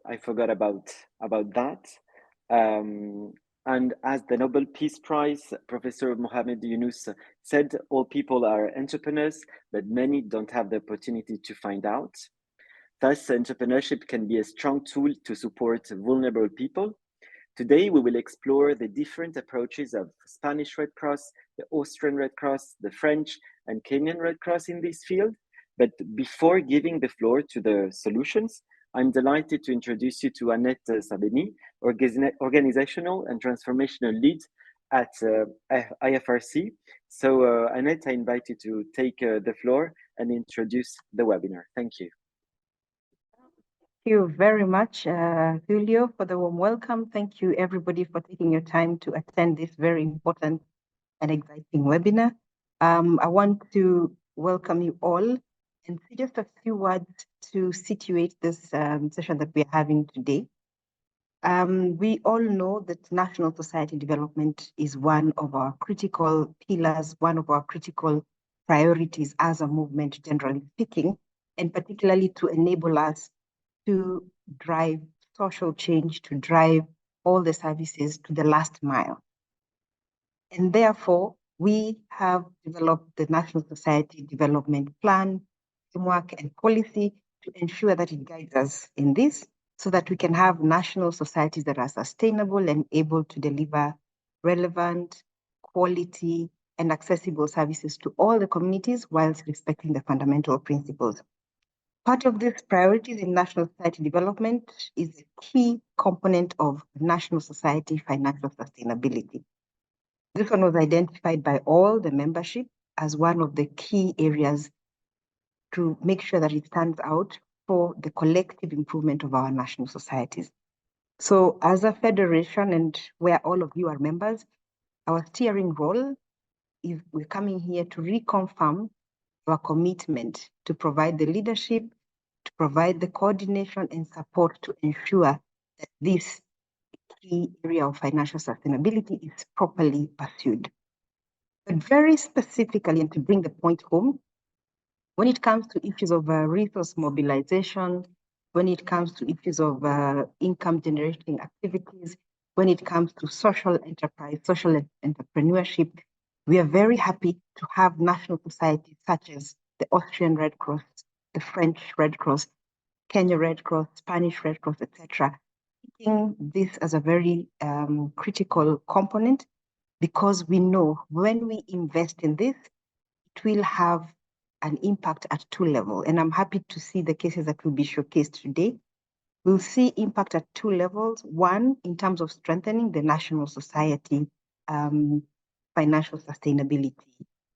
I forgot about that. Um, and as the Nobel Peace Prize, Professor Mohamed Yunus said, all people are entrepreneurs, but many don't have the opportunity to find out. Thus, entrepreneurship can be a strong tool to support vulnerable people. Today, we will explore the different approaches of Spanish Red Cross, the Austrian Red Cross, the French and Kenyan Red Cross in this field. But before giving the floor to the solutions, I'm delighted to introduce you to Annette Sabeni, Organizational and Transformational Lead at IFRC. So Annette, I invite you to take the floor and introduce the webinar. Thank you. Thank you very much, Julio, for the warm welcome. Thank you, everybody, for taking your time to attend this very important and exciting webinar. I want to welcome you all and say just a few words to situate this session that we're having today. We all know that national society development is one of our critical pillars, one of our critical priorities as a movement, generally speaking, and particularly to enable us to drive social change, to drive all the services to the last mile. And therefore, we have developed the National Society Development Plan, framework, and policy to ensure that it guides us in this so that we can have national societies that are sustainable and able to deliver relevant, quality, and accessible services to all the communities whilst respecting the fundamental principles. Part of these priorities in national society development is a key component of national society financial sustainability. This one was identified by all the membership as one of the key areas to make sure that it stands out for the collective improvement of our national societies. So as a federation and where all of you are members, our steering role is we're coming here to reconfirm our commitment to provide the leadership, to provide the coordination and support to ensure that this key area of financial sustainability is properly pursued. But very specifically, and to bring the point home, when it comes to issues of resource mobilization, when it comes to issues of income generating activities, when it comes to social enterprise, social entrepreneurship, we are very happy to have national societies such as the Austrian Red Cross, the French Red Cross, Kenya Red Cross, Spanish Red Cross, etc., taking this as a very critical component because we know when we invest in this, it will have an impact at two levels. And I'm happy to see the cases that will be showcased today. We'll see impact at two levels. One, in terms of strengthening the national society financial sustainability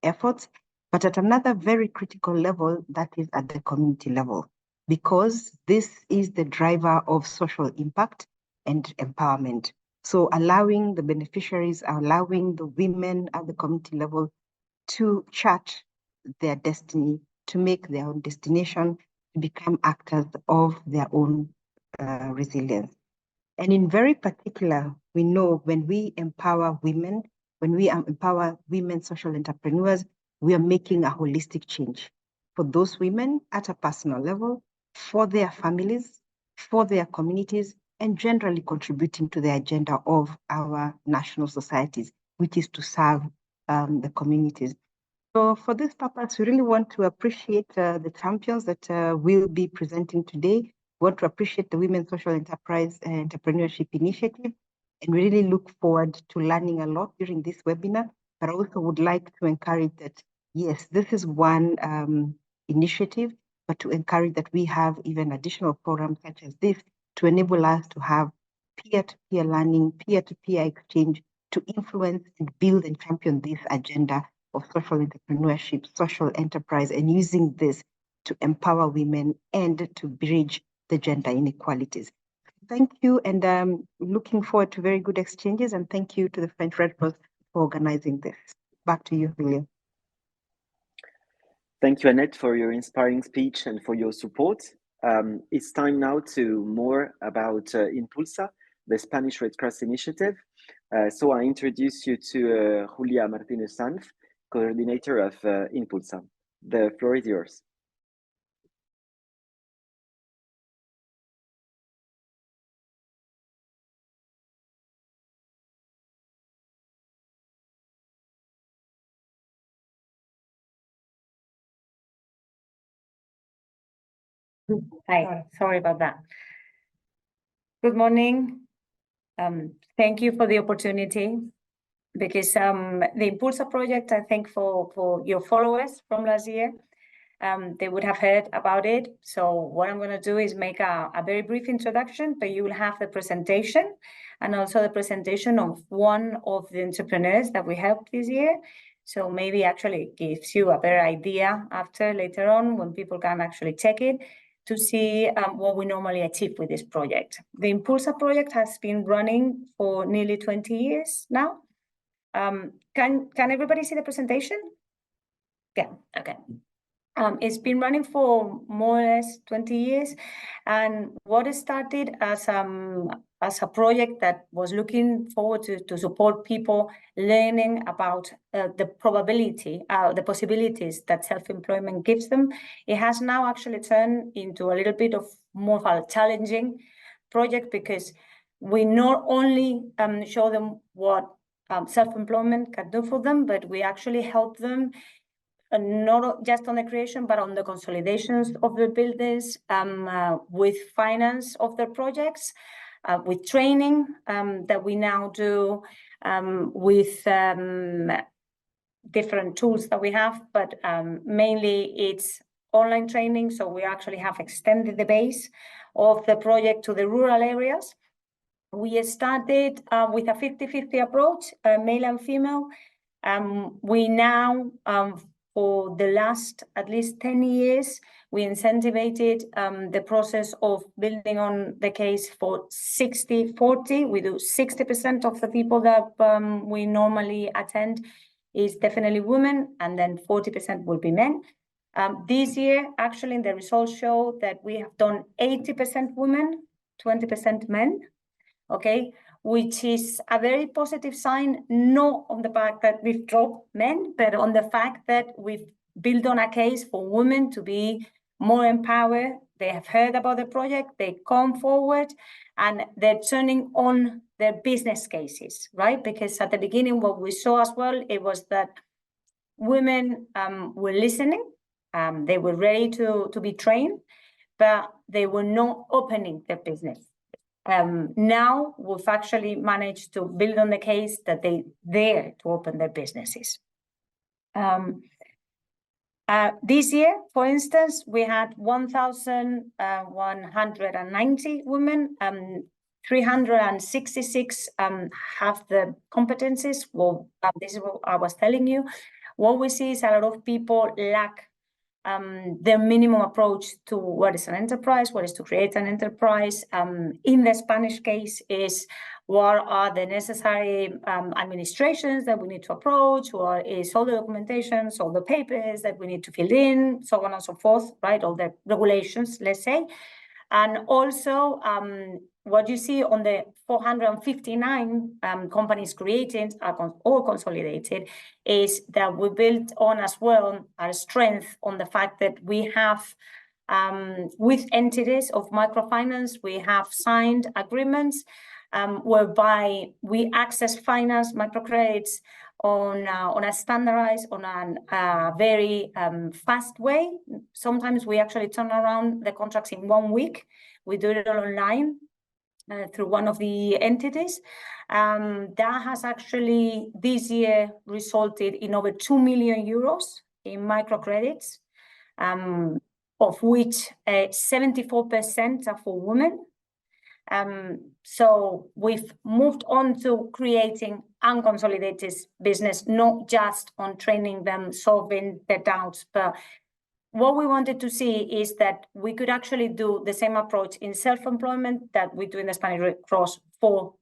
efforts, but at another very critical level, that is at the community level, because this is the driver of social impact and empowerment. So allowing the beneficiaries, allowing the women at the community level to chart their destiny, to make their own destination, to become actors of their own resilience. And in very particular, we know when we empower women, when we empower women social entrepreneurs, we are making a holistic change for those women at a personal level, for their families, for their communities, and generally contributing to the agenda of our national societies, which is to serve the communities. So for this purpose, we really want to appreciate the champions that will be presenting today. We want to appreciate the Women's Social Enterprise Entrepreneurship Initiative, and we really look forward to learning a lot during this webinar, but I also would like to encourage that, yes, this is one initiative, but to encourage that we have even additional programs such as this to enable us to have peer-to-peer learning, peer-to-peer exchange to influence and build and champion this agenda of social entrepreneurship, social enterprise, and using this to empower women and to bridge the gender inequalities. Thank you, and looking forward to very good exchanges, and thank you to the French Red Cross for organizing this. Back to you, William. Thank you, Annette, for your inspiring speech and for your support. It's time now to more about Impulsa, the Spanish Red Cross initiative. So I introduce you to Julia Martinez-Sanz, coordinator of Impulsa. The floor is yours. Hi, sorry about that. Good morning. Thank you for the opportunity, because the Impulsa project, I think for your followers from last year, they would have heard about it. So what I'm going to do is make a very brief introduction, but you will have the presentation and also the presentation of one of the entrepreneurs that we helped this year. So maybe actually gives you a better idea after, later on, when people can actually check it, to see what we normally achieve with this project. The Impulsa project has been running for nearly 20 years now. Can everybody see the presentation? Yeah, okay. It's been running for more or less 20 years, and what started as a project that was looking forward to support people learning about the possibilities that self-employment gives them. It has now actually turned into a little bit of more of a challenging project, because we not only show them what self-employment can do for them, but we actually help them not just on the creation, but on the consolidations of their business, with finance of their projects, with training that we now do, with different tools that we have, but mainly it's online training. So we actually have extended the base of the project to the rural areas. We started with a 50-50 approach, male and female. We now, for the last at least 10 years, we incentivated the process of building on the case for 60-40. We do 60% of the people that we normally attend is definitely women, and then 40% will be men. This year, actually, the results show that we have done 80% women, 20% men, okay? Which is a very positive sign, not on the fact that we've dropped men, but on the fact that we've built on a case for women to be more empowered. They have heard about the project, they come forward, and they're turning on their business cases, right? Because at the beginning, what we saw as well, it was that women were listening, they were ready to be trained, but they were not opening their business. Now we've actually managed to build on the case that they dare to open their businesses. This year, for instance, we had 1,190 women, 366 have the competencies. Well, this is what I was telling you. What we see is a lot of people lack the minimum approach to what is an enterprise, what is to create an enterprise. In the Spanish case is what are the necessary administrations that we need to approach, what is all the documentations, all the papers that we need to fill in, so on and so forth, right? All the regulations, let's say. And also what you see on the 459 companies created or consolidated is that we built on as well our strength on the fact that we have with entities of microfinance, we have signed agreements whereby we access finance, microcredits on a standardized, on a very fast way. Sometimes we actually turn around the contracts in 1 week. We do it online through one of the entities. That has actually this year resulted in over 2 million euros in microcredits, of which 74% are for women. So we've moved on to creating unconsolidated business, not just on training them, solving their doubts, but what we wanted to see is that we could actually do the same approach in self-employment that we do in the Spanish Red Cross for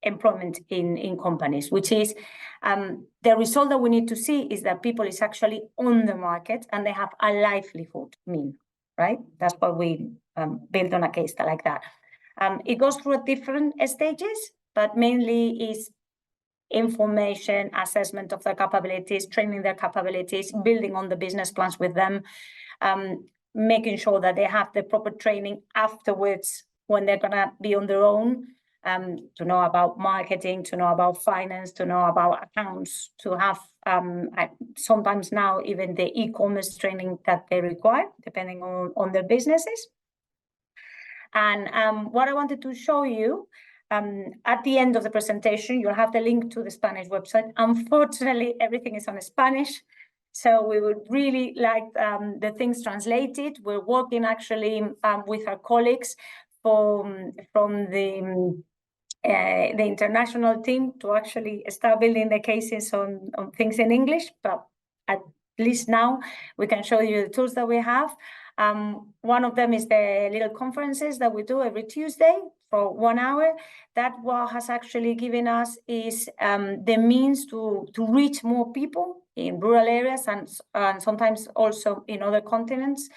employment in companies, which is the result that we need to see is that people is actually on the market and they have a livelihood right? That's why we build on a case like that. It goes through different stages, but mainly is information, assessment of their capabilities, training their capabilities, building on the business plans with them, making sure that they have the proper training afterwards when they're gonna be on their own, to know about marketing, to know about finance, to know about accounts, to have sometimes now even the e-commerce training that they require, depending on their businesses. And what I wanted to show you, at the end of the presentation, you'll have the link to the Spanish website. Unfortunately, everything is on Spanish, so we would really like the things translated. We're working actually with our colleagues from the international team to actually start building the cases on things in English, but at least now we can show you the tools that we have. One of them is the little conferences that we do every Tuesday for 1 hour. That what has actually given us is the means to reach more people in rural areas and sometimes also in other continents,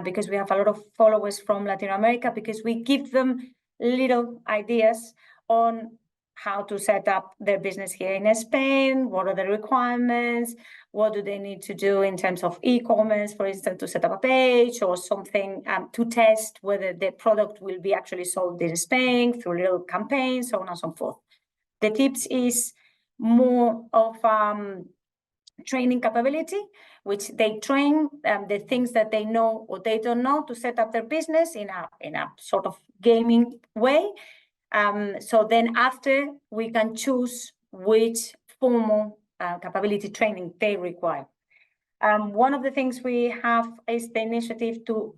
because we have a lot of followers from Latin America, because we give them little ideas on how to set up their business here in Spain, what are the requirements, what do they need to do in terms of e-commerce, for instance, to set up a page or something, to test whether the product will be actually sold in Spain through little campaigns, so on and so forth. The tips is more of training capability, which they train the things that they know or they don't know to set up their business in a sort of gaming way. So then after, we can choose which formal capability training they require. One of the things we have is the initiative to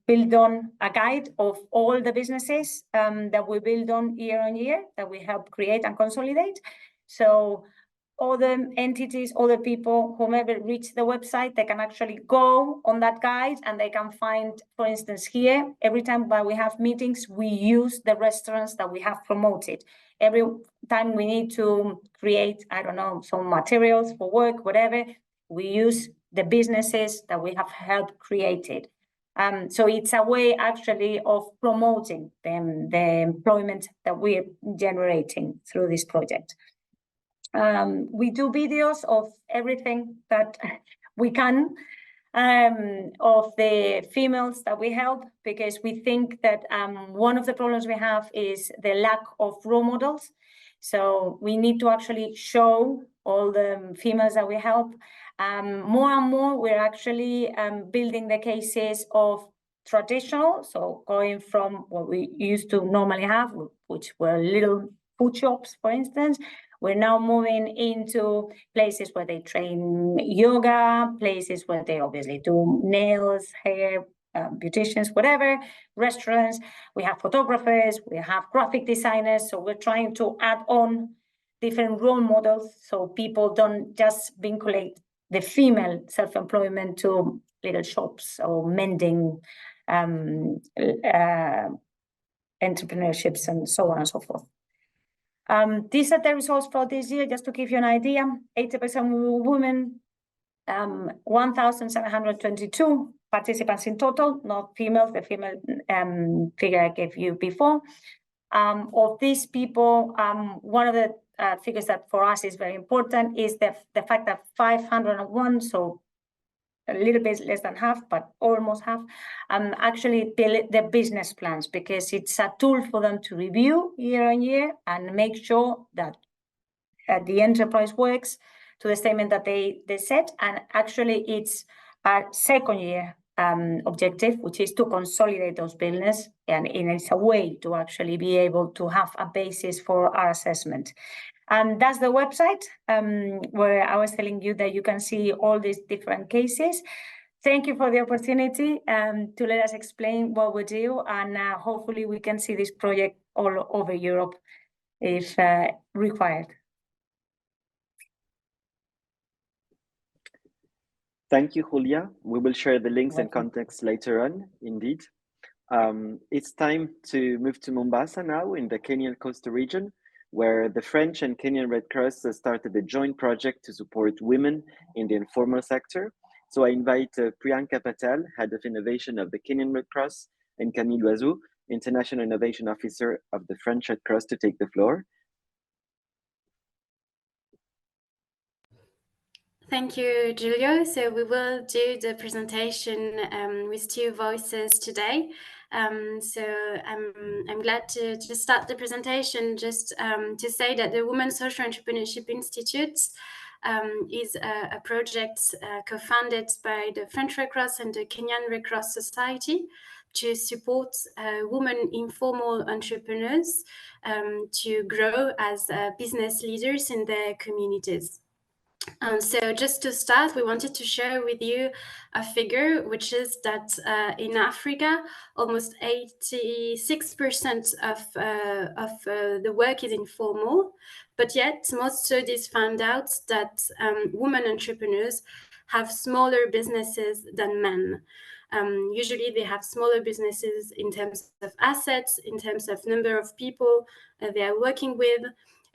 build on a guide of all the businesses that we build on year, that we help create and consolidate. So all the entities, all the people, whomever reach the website, they can actually go on that guide and they can find, for instance, here, every time that we have meetings, we use the restaurants that we have promoted. Every time we need to create, I don't know, some materials for work, whatever, we use the businesses that we have helped created. So it's a way actually of promoting the employment that we're generating through this project. We do videos of everything that we can, of the females that we help, because we think that one of the problems we have is the lack of role models. So we need to actually show all the females that we help. More and more, we're actually building the cases of traditional, so going from what we used to normally have, which were little food shops, for instance. We're now moving into places where they train yoga, places where they obviously do nails, hair, beauticians, whatever, restaurants. We have photographers, we have graphic designers. So we're trying to add on different role models so people don't just vinculate the female self-employment to little shops or mending entrepreneurships and so on and so forth. These are the results for this year, just to give you an idea. 80% women, 1,722 participants in total, not females, the female figure I gave you before. Of these people, one of the figures that for us is very important is the fact that 501, so a little bit less than half, but almost half, actually the business plans, because it's a tool for them to review year on year and make sure that the enterprise works to the statement that they set. And actually, it's our second year objective, which is to consolidate those business, and it's a way to actually be able to have a basis for our assessment. And that's the website where I was telling you that you can see all these different cases. Thank you for the opportunity to let us explain what we do, and hopefully we can see this project all over Europe if required. Thank you, Julia. We will share the links and context later on, indeed. It's time to move to Mombasa now in the Kenyan coastal region, where the French and Kenyan Red Cross started a joint project to support women in the informal sector. So I invite Priyanka Patel, Head of Innovation of the Kenyan Red Cross, and Camille Loiseau, International Innovation Officer of the French Red Cross, to take the floor. Thank you, Giulio. So we will do the presentation with two voices today. So I'm glad to start the presentation just to say that the Women's Social Entrepreneurship Institute is a project co-founded by the French Red Cross and the Kenyan Red Cross Society to support women informal entrepreneurs to grow as business leaders in their communities. So just to start, we wanted to share with you a figure, which is that in Africa, almost 86% of the work is informal, but yet most studies found out that women entrepreneurs have smaller businesses than men. Usually they have smaller businesses in terms of assets, in terms of number of people they are working with,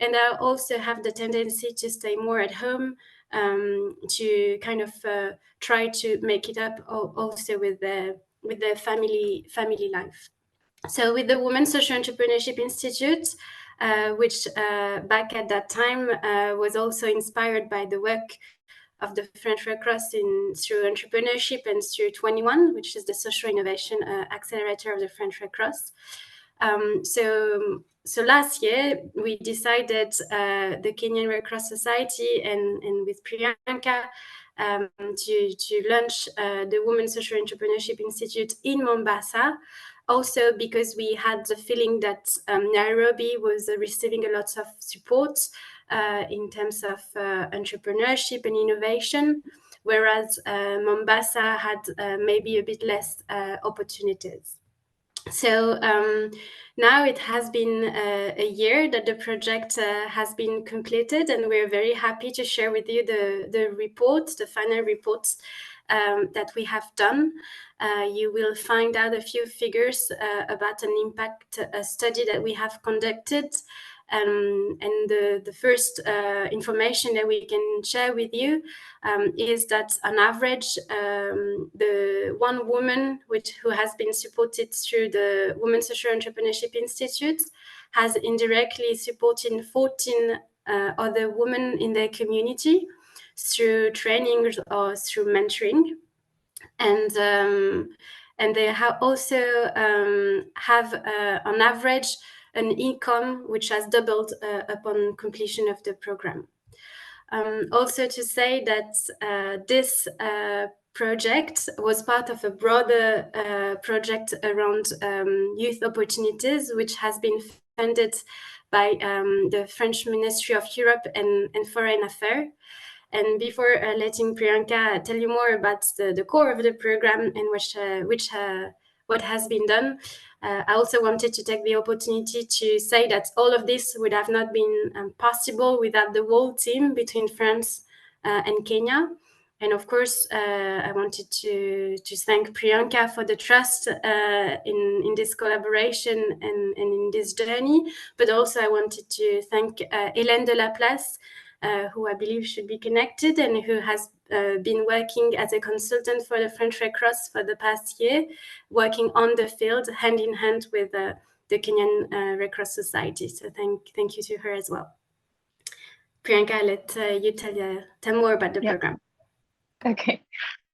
and they also have the tendency to stay more at home, to kind of try to make it up also with their family life. So with the Women's Social Entrepreneurship Institute, which back at that time was also inspired by the work of the French Red Cross through entrepreneurship and through 21, which is the social innovation accelerator of the French Red Cross. So last year we decided, the Kenyan Red Cross Society and with Priyanka, to launch the Women's Social Entrepreneurship Institute in Mombasa. Also because we had the feeling that Nairobi was receiving a lot of support in terms of entrepreneurship and innovation, whereas Mombasa had maybe a bit less opportunities. So now it has been a year that the project has been completed, and we're very happy to share with you the report, the final reports that we have done. You will find out a few figures about an impact study that we have conducted. And the first information that we can share with you is that on average, the one woman who has been supported through the Women's Social Entrepreneurship Institute has indirectly supported 14 other women in their community through training or through mentoring. And they also have on average an income which has doubled upon completion of the program. Also to say that this project was part of a broader project around youth opportunities, which has been funded by the French Ministry of Europe and Foreign Affairs. And before letting Priyanka tell you more about the core of the program and what has been done, I also wanted to take the opportunity to say that all of this would have not been possible without the whole team between France and Kenya. And of course, I wanted to thank Priyanka for the trust in this collaboration and in this journey. But also I wanted to thank Hélène de Laplace, who I believe should be connected and who has been working as a consultant for the French Red Cross for the past year, working on the field hand in hand with the Kenyan Red Cross Society. So thank you to her as well. Priyanka, I'll let you tell more about the program. Okay,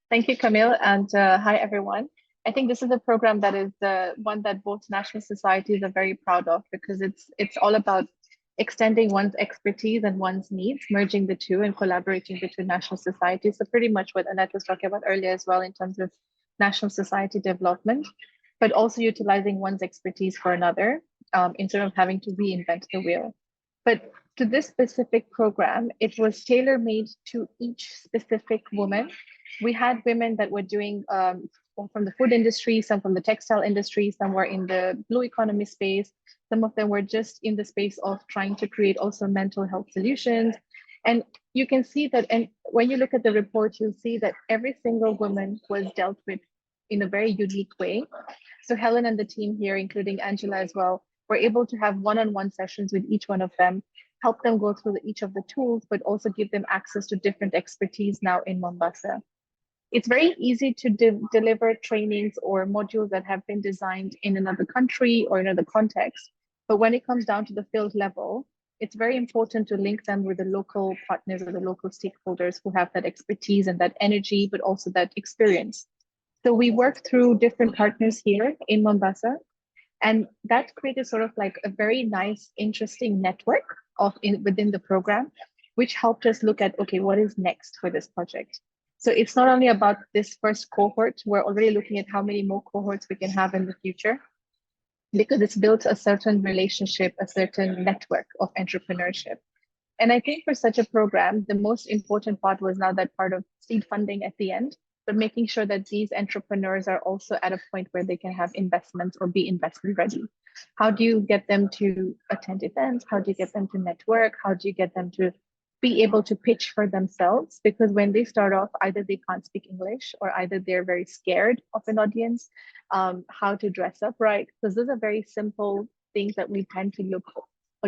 thank you, Camille, and hi everyone. I think this is a program that is one that both national societies are very proud of, because it's all about extending one's expertise and one's needs, merging the two and collaborating between national societies. So pretty much what Annette was talking about earlier as well in terms of national society development, but also utilizing one's expertise for another instead of having to reinvent the wheel. But to this specific program, it was tailor-made to each specific woman. We had women that were doing from the food industry, some from the textile industry, some were in the blue economy space. Some of them were just in the space of trying to create also mental health solutions. And you can see that, and when you look at the report, you'll see that every single woman was dealt with in a very unique way. So Helen and the team here, including Angela as well, were able to have one-on-one sessions with each one of them, help them go through each of the tools, but also give them access to different expertise now in Mombasa. It's very easy to deliver trainings or modules that have been designed in another country or another context. But when it comes down to the field level, it's very important to link them with the local partners or the local stakeholders who have that expertise and that energy, but also that experience. So we work through different partners here in Mombasa, and that created sort of like a very nice, interesting network within the program, which helped us look at, okay, what is next for this project? So it's not only about this first cohort, we're already looking at how many more cohorts we can have in the future, because it's built a certain relationship, a certain network of entrepreneurship. And I think for such a program, the most important part was now that part of seed funding at the end, but making sure that these entrepreneurs are also at a point where they can have investments or be investment ready. How do you get them to attend events? How do you get them to network? How do you get them to be able to pitch for themselves? Because when they start off, either they can't speak English or either they're very scared of an audience, how to dress up right. Because those are very simple things that we tend to look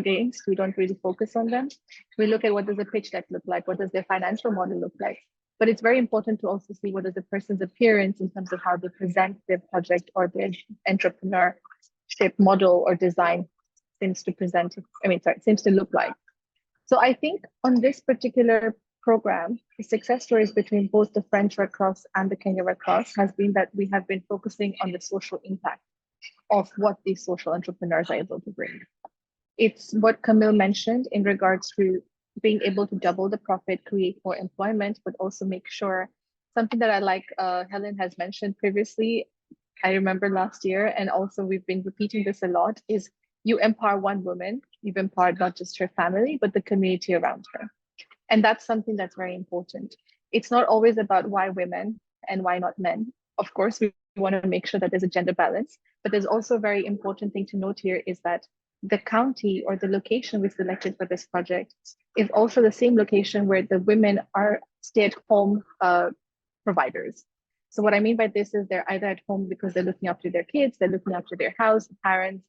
against. We don't really focus on them. We look at what does a pitch deck look like? What does their financial model look like? But it's very important to also see what is the person's appearance in terms of how they present their project or their entrepreneurship model or design seems to look like. So I think on this particular program, the success stories between both the French Red Cross and the Kenya Red Cross has been that we have been focusing on the social impact of what these social entrepreneurs are able to bring. It's what Camille mentioned in regards to being able to double the profit, create more employment, but also make sure something that I like Helen has mentioned previously, I remember last year, and also we've been repeating this a lot, is you empower one woman, you've empowered not just her family, but the community around her. And that's something that's very important. It's not always about why women and why not men. Of course, we want to make sure that there's a gender balance, but there's also a very important thing to note here is that the county or the location we selected for this project is also the same location where the women are stay-at-home providers. So what I mean by this is they're either at home because they're looking after their kids, they're looking after their house, parents,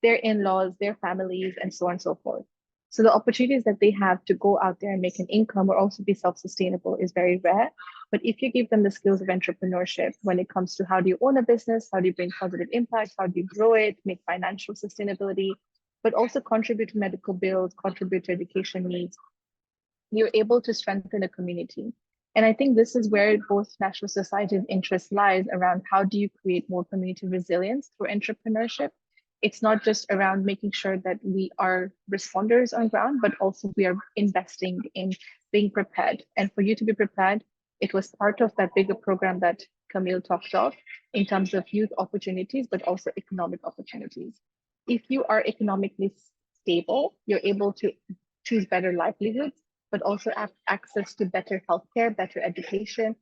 their in-laws, their families, and so on and so forth. So the opportunities that they have to go out there and make an income or also be self-sustainable is very rare. But if you give them the skills of entrepreneurship when it comes to how do you own a business, how do you bring positive impact, how do you grow it, make financial sustainability, but also contribute to medical bills, contribute to education needs, you're able to strengthen a community. And I think this is where both National Society's interest lies around how do you create more community resilience through entrepreneurship. It's not just around making sure that we are responders on ground, but also we are investing in being prepared. And for you to be prepared, it was part of that bigger program that Camille talked of in terms of youth opportunities, but also economic opportunities. If you are economically stable, you're able to choose better livelihoods, but also have access to better healthcare, better education.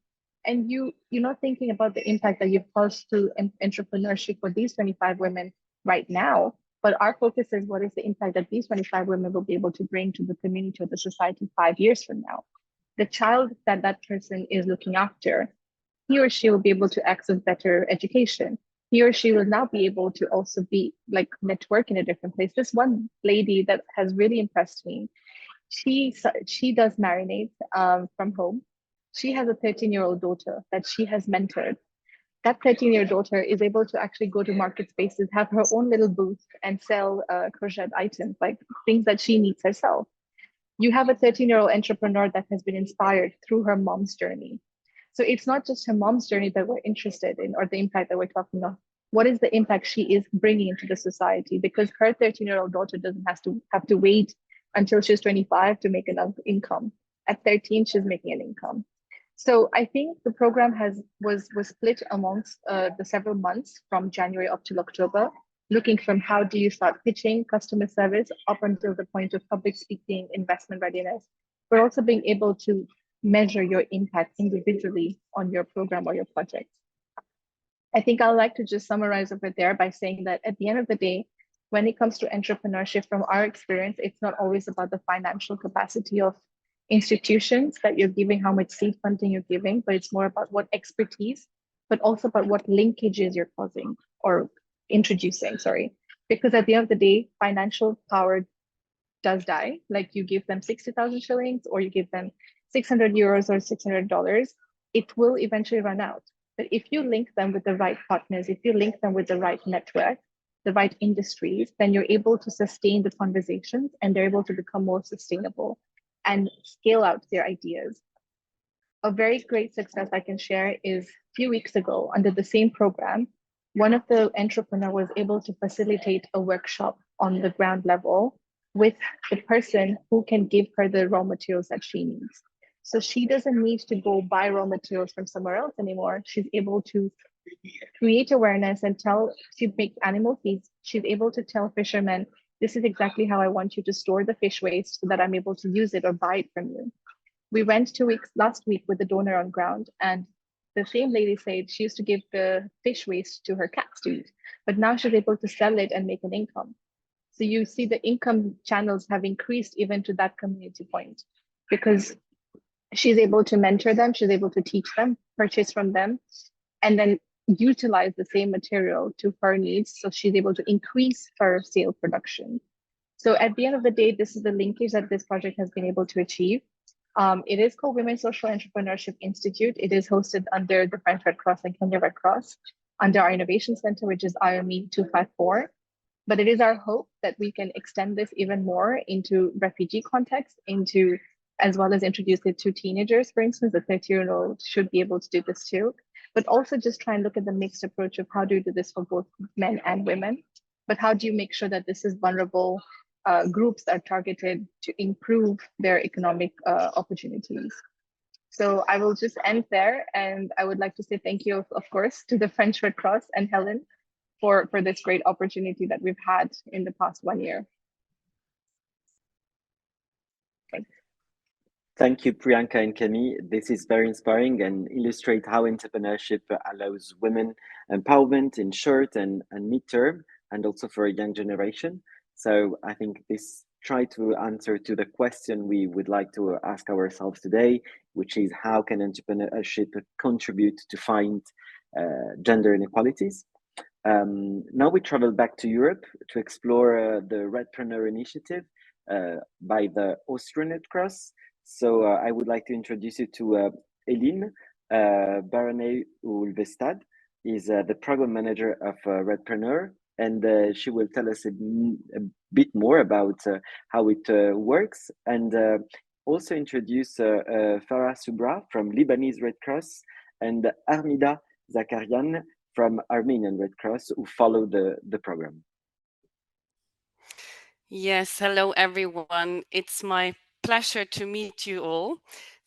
And you're not thinking about the impact that you've caused through entrepreneurship for these 25 women right now, but our focus is what is the impact that these 25 women will be able to bring to the community or the society 5 years from now. The child that that person is looking after, he or she will be able to access better education. He or she will now be able to also be like network in a different place. This one lady that has really impressed me, she does marinades from home. She has a 13-year-old daughter that she has mentored. That 13-year-old daughter is able to actually go to market spaces, have her own little booth and sell crochet items, like things that she needs herself. You have a 13-year-old entrepreneur that has been inspired through her mom's journey. So it's not just her mom's journey that we're interested in or the impact that we're talking of. What is the impact she is bringing into the society? Because her 13-year-old daughter doesn't have to wait until she's 25 to make enough income. At 13, she's making an income. So I think the program was split amongst the several months from January up to October, looking from how do you start pitching customer service up until the point of public speaking, investment readiness, but also being able to measure your impact individually on your program or your project. I think I'd like to just summarize over there by saying that at the end of the day, when it comes to entrepreneurship, from our experience, it's not always about the financial capacity of institutions that you're giving, how much seed funding you're giving, but it's more about what expertise, but also about what linkages you're causing or introducing, sorry. Because at the end of the day, financial power does die. Like you give them 60,000 shillings or you give them 600 euros or $600, it will eventually run out. But if you link them with the right partners, if you link them with the right network, the right industries, then you're able to sustain the conversations and they're able to become more sustainable and scale out their ideas. A very great success I can share is a few weeks ago under the same program, one of the entrepreneurs was able to facilitate a workshop on the ground level with the person who can give her the raw materials that she needs. So she doesn't need to go buy raw materials from somewhere else anymore. She's able to create awareness and she makes animal feeds. She's able to tell fishermen, this is exactly how I want you to store the fish waste so that I'm able to use it or buy it from you. We went 2 weeks last week with the donor on ground, and the same lady said she used to give the fish waste to her cats to eat, but now she's able to sell it and make an income. So you see the income channels have increased even to that community point, because she's able to mentor them, she's able to teach them, purchase from them, and then utilize the same material to her needs. So she's able to increase her sale production. So at the end of the day, this is the linkage that this project has been able to achieve. It is called Women's Social Entrepreneurship Institute. It is hosted under the French Red Cross and Kenya Red Cross, under our innovation center, which is IRME 254. But it is our hope that we can extend this even more into refugee context, as well as introduce it to teenagers, for instance. A 30-year-old should be able to do this too, but also just try and look at the mixed approach of how do you do this for both men and women, but how do you make sure that this is vulnerable groups are targeted to improve their economic opportunities. So I will just end there, and I would like to say thank you, of course, to the French Red Cross and Helen for this great opportunity that we've had in the past 1 year. Thanks. Thank you, Priyanka and Kemi. This is very inspiring and illustrate how entrepreneurship allows women empowerment in short and mid-term, and also for a young generation. So I think this try to answer to the question we would like to ask ourselves today, which is how can entrepreneurship contribute to find gender inequalities? Now we travel back to Europe to explore the Redpreneur initiative by the Austrian Red Cross. So I would like to introduce you to Eline Baronnet-Ulvestad, is the program manager of Redpreneur, and she will tell us a bit more about how it works, and also introduce Farah Subra from Lebanese Red Cross and Armida Zakarian from Armenian Red Cross, who follow the program. Yes, hello everyone. It's my pleasure to meet you all.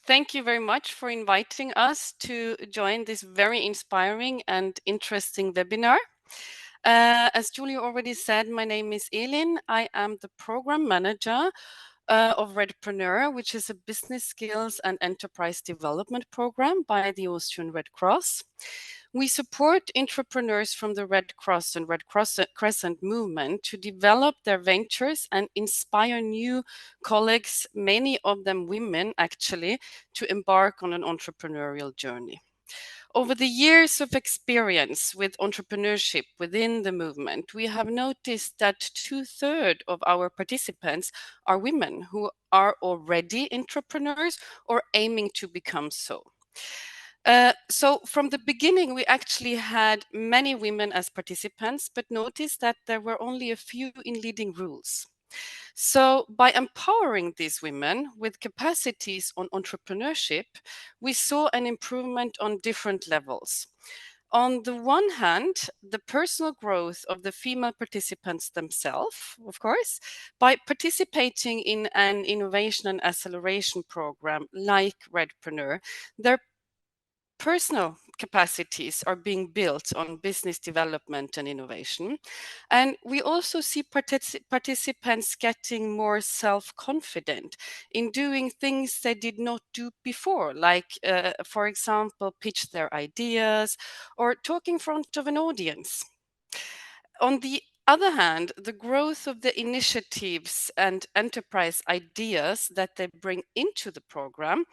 Thank you very much for inviting us to join this very inspiring and interesting webinar. As Julia already said, my name is Elin. I am the program manager of Redpreneur, which is a business skills and enterprise development program by the Austrian Red Cross. We support entrepreneurs from the Red Cross and Red Crescent movement to develop their ventures and inspire new colleagues, many of them women actually, to embark on an entrepreneurial journey. Over the years of experience with entrepreneurship within the movement, we have noticed that 2/3 of our participants are women who are already entrepreneurs or aiming to become so. So from the beginning, we actually had many women as participants, but noticed that there were only a few in leading roles. So by empowering these women with capacities on entrepreneurship, we saw an improvement on different levels. On the one hand, the personal growth of the female participants themselves, of course, by participating in an innovation and acceleration program like Redpreneur, their personal capacities are being built on business development and innovation. And we also see participants getting more self-confident in doing things they did not do before, like, for example, pitch their ideas or talk in front of an audience. On the other hand, the growth of the initiatives and enterprise ideas that they bring into the program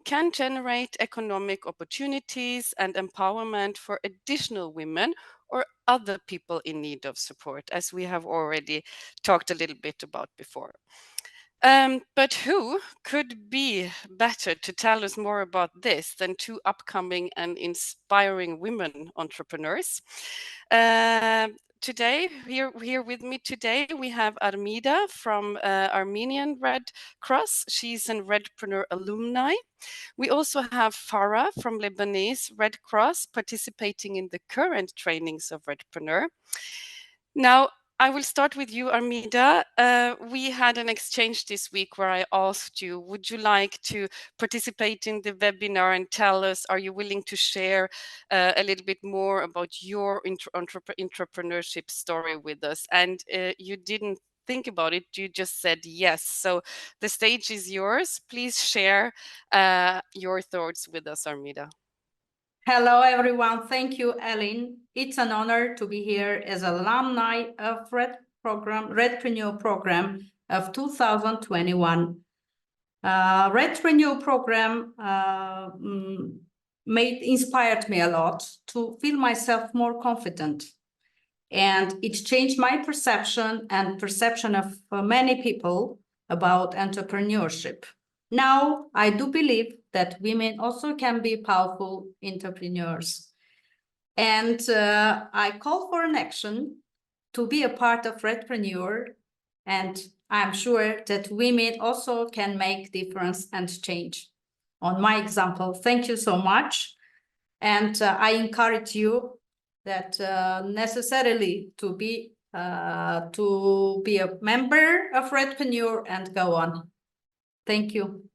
can generate economic opportunities and empowerment for additional women or other people in need of support, as we have already talked a little bit about before. But who could be better to tell us more about this than two upcoming and inspiring women entrepreneurs? Today, here with me today, we have Armida from Armenian Red Cross. She's an Redpreneur alumni. We also have Farah from Lebanese Red Cross participating in the current trainings of Redpreneur. Now, I will start with you, Armida. We had an exchange this week where I asked you, would you like to participate in the webinar and tell us, are you willing to share a little bit more about your entrepreneurship story with us? And you didn't think about it, you just said yes. So the stage is yours. Please share your thoughts with us, Armida. Hello, everyone. Thank you, Ellen. It's an honor to be here as alumni of Redpreneur program of 2021. Redpreneur program inspired me a lot to feel myself more confident. And it changed my perception and perception of many people about entrepreneurship. Now, I do believe that women also can be powerful entrepreneurs. And I call for an action to be a part of Redpreneur. And I'm sure that women also can make difference and change. On my example, thank you so much. And I encourage you that necessarily to be a member of Redpreneur and go on. Thank you.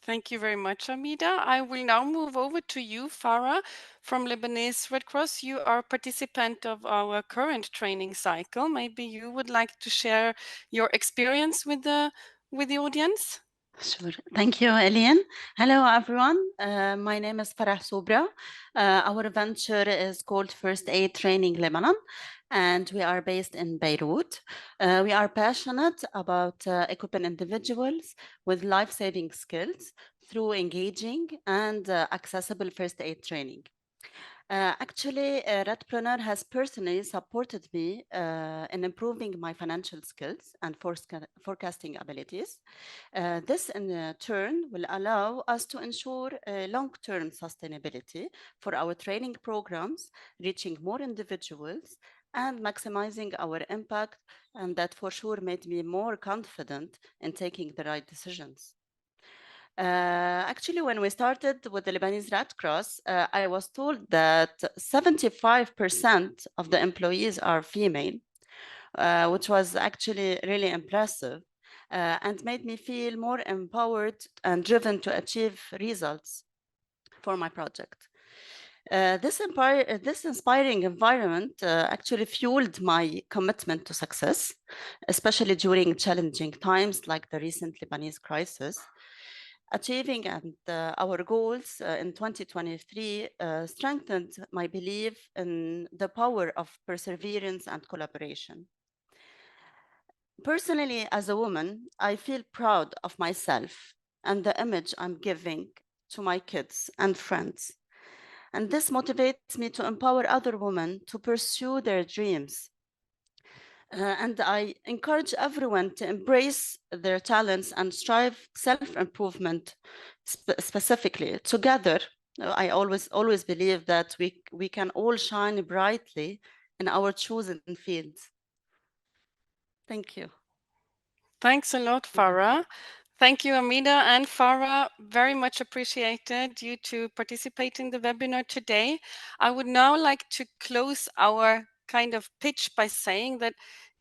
Thank you very much, Amida. I will now move over to you, Farah, from Lebanese Red Cross. You are a participant of our current training cycle. Maybe you would like to share your experience with the audience? Sure. Thank you, Eliane. Hello, everyone. My name is Farah Soubra. Our venture is called First Aid Training Lebanon, and we are based in Beirut. We are passionate about equipping individuals with life-saving skills through engaging and accessible first aid training. Actually, Redpreneur has personally supported me in improving my financial skills and forecasting abilities. This, in turn, will allow us to ensure long-term sustainability for our training programs, reaching more individuals and maximizing our impact, and that for sure made me more confident in taking the right decisions. Actually, when we started with the Lebanese Red Cross, I was told that 75% of the employees are female, which was actually really impressive and made me feel more empowered and driven to achieve results for my project. This inspiring environment actually fueled my commitment to success, especially during challenging times like the recent Lebanese crisis. Achieving our goals in 2023 strengthened my belief in the power of perseverance and collaboration. Personally, as a woman, I feel proud of myself and the image I'm giving to my kids and friends. And this motivates me to empower other women to pursue their dreams. And I encourage everyone to embrace their talents and strive self-improvement specifically. Together, I always believe that we can all shine brightly in our chosen fields. Thank you. Thanks a lot, Farah. Thank you, Amida and Farah. Very much appreciated you to participate in the webinar today. I would now like to close our kind of pitch by saying that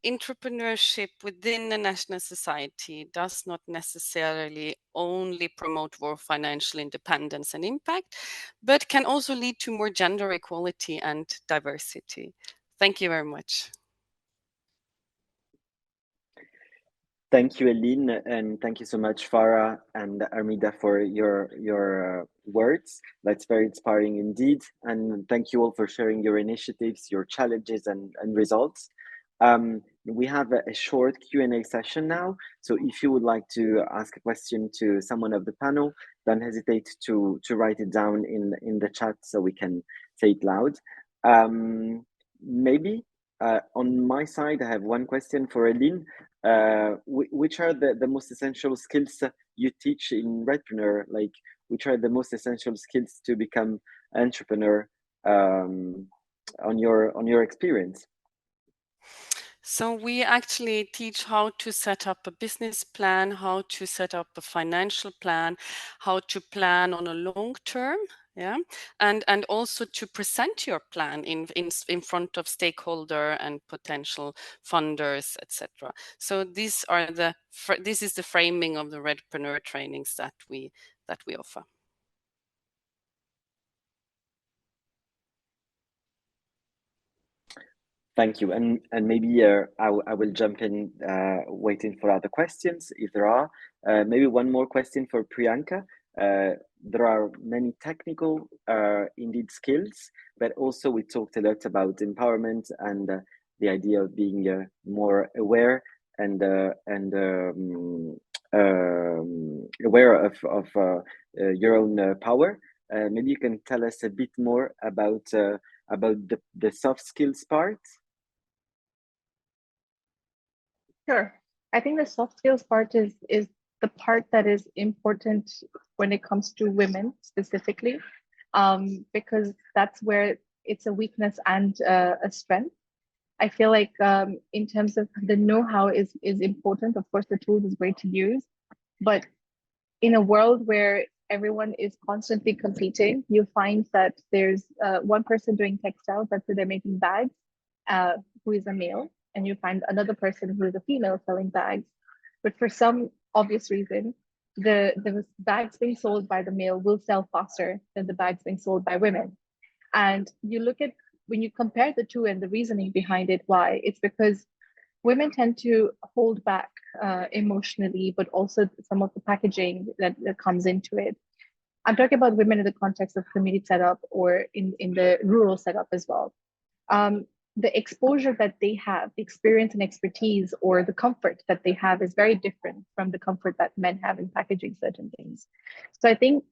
entrepreneurship within the national society does not necessarily only promote more financial independence and impact, but can also lead to more gender equality and diversity. Thank you very much. Thank you, Aline, and thank you so much, Farah and Armida, for your words. That's very inspiring indeed. And thank you all for sharing your initiatives, your challenges, and results. We have a short Q&A session now. So if you would like to ask a question to someone of the panel, don't hesitate to write it down in the chat so we can say it loud. Maybe on my side, I have one question for Aline. Which are the most essential skills you teach in Redpreneur? Like, which are the most essential skills to become an entrepreneur on your experience? So we actually teach how to set up a business plan, how to set up a financial plan, how to plan on a long term Yeah, and also to present your plan in front of stakeholder and potential funders, etc. So these are this is the framing of the Redpreneur trainings that we offer. Thank you. And maybe I will jump in, waiting for other questions if there are. Maybe one more question for Priyanka. There are many technical, indeed, skills, but also we talked a lot about empowerment and the idea of being more aware and aware of your own power. Maybe you can tell us a bit more about the soft skills part. Sure. I think the soft skills part is the part that is important when it comes to women specifically, because that's where it's a weakness and a strength. I feel like in terms of the know-how is important. Of course, the tools is great to use, but in a world where everyone is constantly competing, you find that there's one person doing textiles, that's where they're making bags, who is a male, and you find another person who is a female selling bags. But for some obvious reason, the bags being sold by the male will sell faster than the bags being sold by women. And you look at, when you compare the two and the reasoning behind it, why, it's because women tend to hold back emotionally, but also some of the packaging that comes into it. I'm talking about women in the context of community setup or in the rural setup as well. The exposure that they have, the experience and expertise, or the comfort that they have is very different from the comfort that men have in packaging certain things. So I think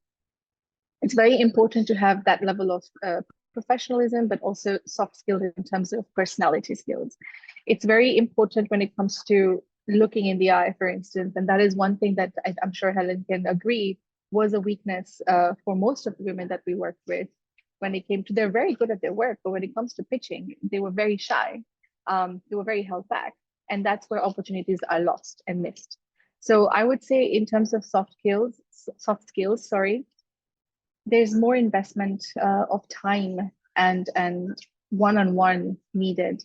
it's very important to have that level of professionalism, but also soft skills in terms of personality skills. It's very important when it comes to looking in the eye, for instance, and that is one thing that I'm sure Helen can agree was a weakness for most of the women that we worked with. When it came to, they're very good at their work, but when it comes to pitching, they were very shy. They were very held back, and that's where opportunities are lost and missed. So I would say, in terms of soft skills, there's more investment of time and one-on-one needed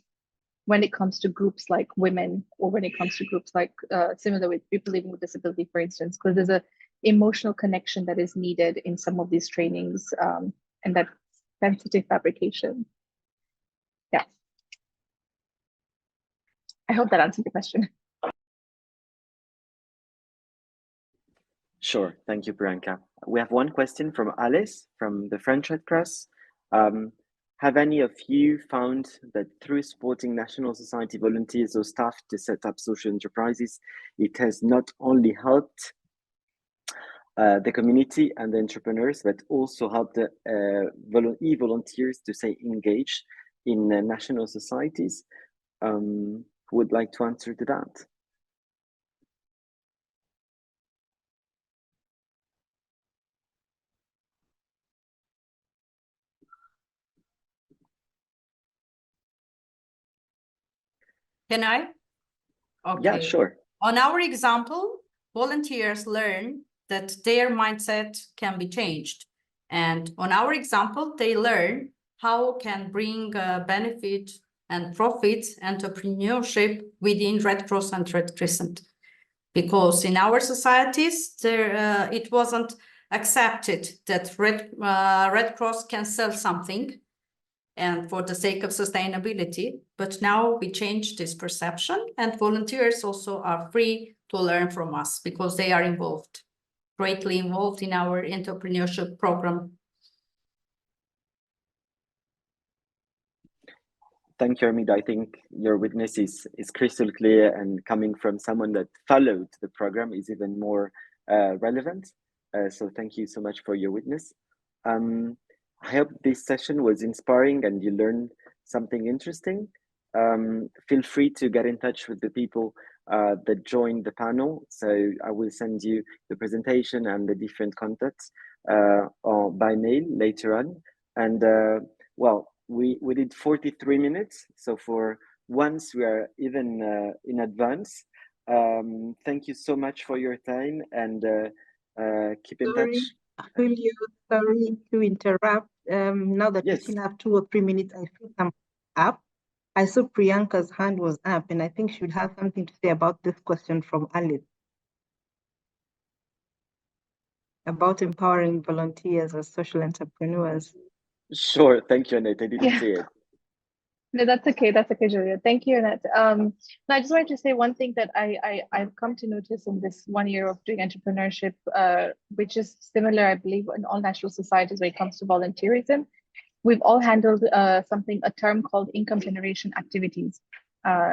when it comes to groups like women, or when it comes to groups like similar with people living with disability, for instance, because there's a emotional connection that is needed in some of these trainings, and that sensitive fabrication. Yeah. I hope that answered the question. Sure, thank you, Priyanka. We have one question from Alice from the French Red Cross. Have any of you found that through supporting National Society volunteers or staff to set up social enterprises, it has not only helped the community and the entrepreneurs, but also helped the e-volunteers to stay engaged in national societies? Who would like to answer to that? Can I? Okay. Yeah, sure. On our example, volunteers learn that their mindset can be changed. And on our example, they learn how can bring benefit and profit entrepreneurship within Red Cross and Red Crescent. Because in our societies, it wasn't accepted that Red Cross can sell something and for the sake of sustainability. But now we change this perception, and volunteers also are free to learn from us because they are involved, greatly involved in our entrepreneurship program. Thank you, Armida. I think your witness is crystal clear, and coming from someone that followed the program is even more relevant. So thank you so much for your witness. I hope this session was inspiring and you learned something interesting. Feel free to get in touch with the people that joined the panel. So I will send you the presentation and the different contacts or by mail later on. And well, we did 43 minutes. So for once we are even in advance. Thank you so much for your time, and keep in touch. Julio, sorry to interrupt. Now that we Yes. still have 2 or 3 minutes, I see some up. I saw Priyanka's hand was up, and I think she would have something to say about this question from Alice about empowering volunteers as social entrepreneurs. Sure. Thank you, Annette. I didn't see it. No, that's okay. That's okay, Julia. Thank you, Annette. No, I just wanted to say one thing that I've come to notice in this 1 year of doing entrepreneurship, which is similar, I believe, in all natural societies when it comes to volunteerism. We've all handled a term called income generation activities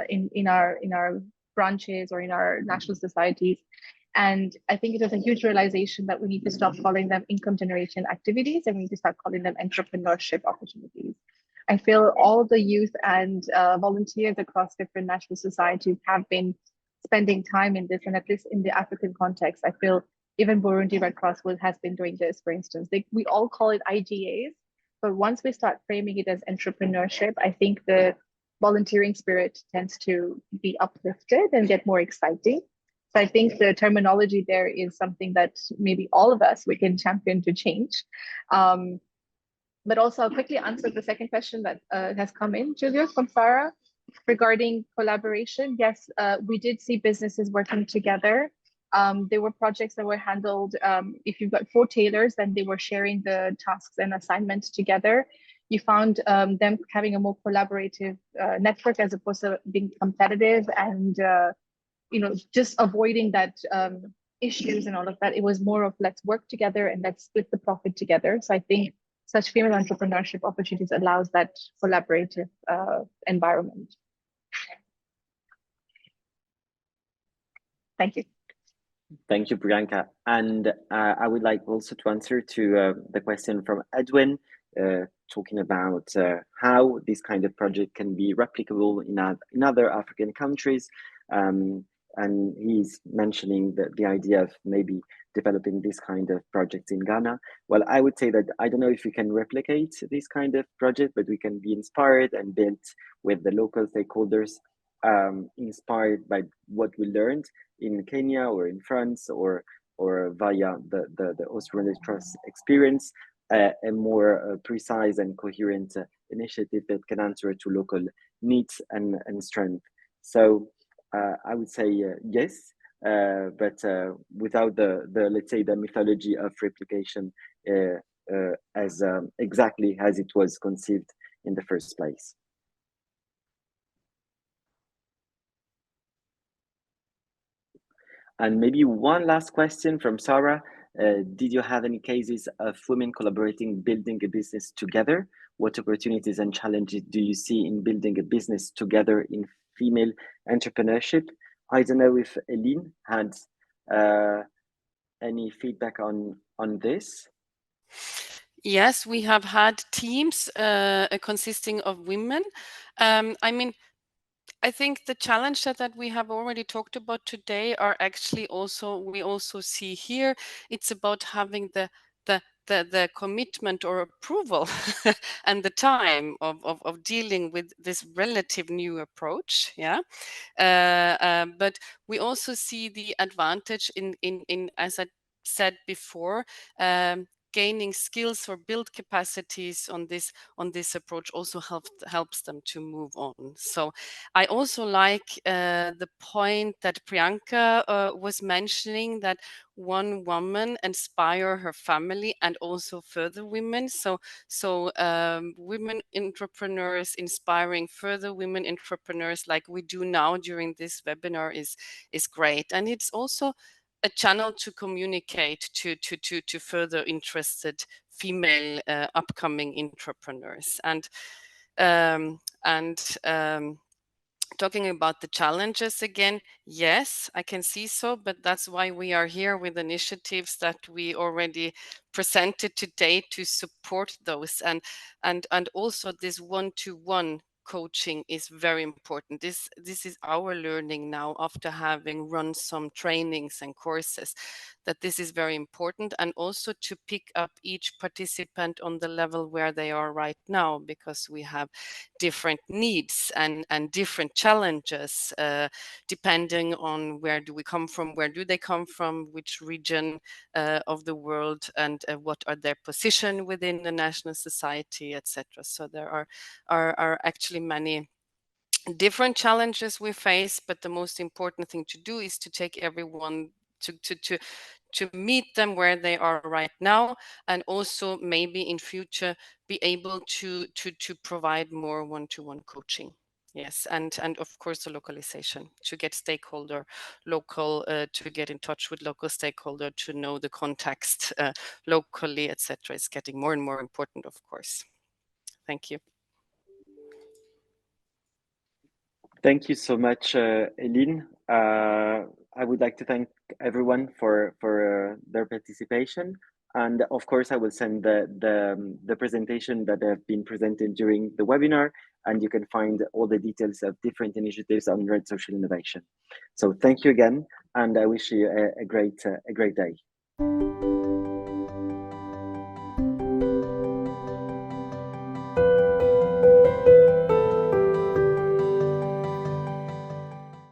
in our branches or in our national societies. And I think it is a huge realization that we need to stop calling them income generation activities and we need to start calling them entrepreneurship opportunities. I feel all the youth and volunteers across different national societies have been spending time in this, and at least in the African context, I feel even Burundi Red Cross has been doing this, for instance. We all call it IGAs, but once we start framing it as entrepreneurship, I think the volunteering spirit tends to be uplifted and get more exciting. So I think the terminology there is something that maybe all of us, we can champion to change. But also I'll quickly answer the second question that has come in, Julia, from Farah, regarding collaboration. Yes, we did see businesses working together. There were projects that were handled, if you've got 4 tailors, then they were sharing the tasks and assignments together. You found them having a more collaborative network as opposed to being competitive and just avoiding that issues and all of that. It was more of let's work together and let's split the profit together. So I think such female entrepreneurship opportunities allows that collaborative environment. Thank you. Thank you, Priyanka. And I would like also to answer to the question from Edwin, talking about how this kind of project can be replicable in other African countries. And he's mentioning the idea of maybe developing this kind of projects in Ghana. Well, I would say that I don't know if we can replicate this kind of project, but we can be inspired and built with the local stakeholders, inspired by what we learned in Kenya or in France or via the Austrian Red Cross experience, a more precise and coherent initiative that can answer to local needs and strength. So I would say yes, but without the let's say the mythology of replication as exactly as it was conceived in the first place. And maybe one last question from Sarah. Did you have any cases of women collaborating, building a business together? What opportunities and challenges do you see in building a business together in female entrepreneurship? I don't know if Eline had any feedback on this. Yes, we have had teams consisting of women. I think the challenge that we have already talked about today are actually we also see here. It's about having the commitment or approval and the time of dealing with this relative new approach. Yeah. But we also see the advantage in as I said before, gaining skills or build capacities on this approach also helps them to move on. So I also like the point that Priyanka was mentioning, that one woman inspire her family and also further women. So women entrepreneurs inspiring further women entrepreneurs like we do now during this webinar is great. And it's also a channel to communicate to further interested female upcoming entrepreneurs. And talking about the challenges again, yes, I can see so, but that's why we are here with initiatives that we already presented today to support those, and also this one-to-one coaching is very important. This is our learning now after having run some trainings and courses, that this is very important, and also to pick up each participant on the level where they are right now, because we have different needs and different challenges depending on where do we come from, where do they come from, which region of the world, and what are their position within the national society, etc. So there are actually many different challenges we face, but the most important thing to do is to take everyone to meet them where they are right now, and also maybe in future be able to provide more one-to-one coaching. Yes, and of course the localization, to get local to get in touch with local stakeholder, to know the context locally, etc. is getting more and more important, of course. Thank you. Thank you so much, Eline. I would like to thank everyone for their participation. And of course, I will send the presentation that have been presented during the webinar, and you can find all the details of different initiatives on Red Social Innovation. So thank you again, and I wish you a great day.